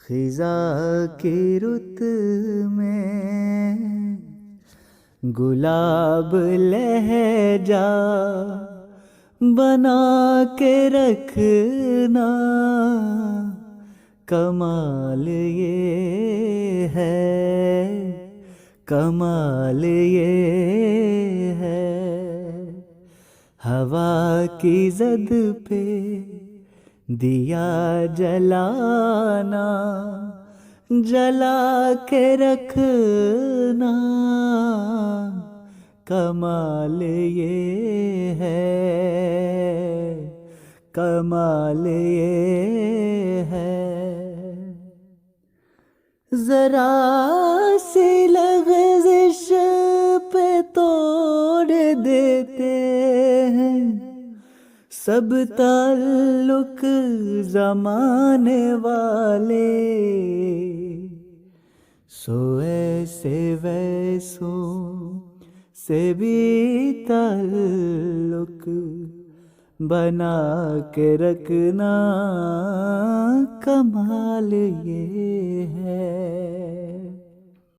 खिजा की रुत में गुलाब लहजा बना के रखना, कमाल ये है, कमाल ये है। हवा की जद पे दिया जलाना, जला के रखना, कमाल ये है, कमाल ये है। जरा सी लग़ज़िश पे तोड़ देते हैं सब ताल्लुक ज़माने वाले, सो ऐसे वैसों से भी ताल्लुक बना के रखना, कमाल ये है।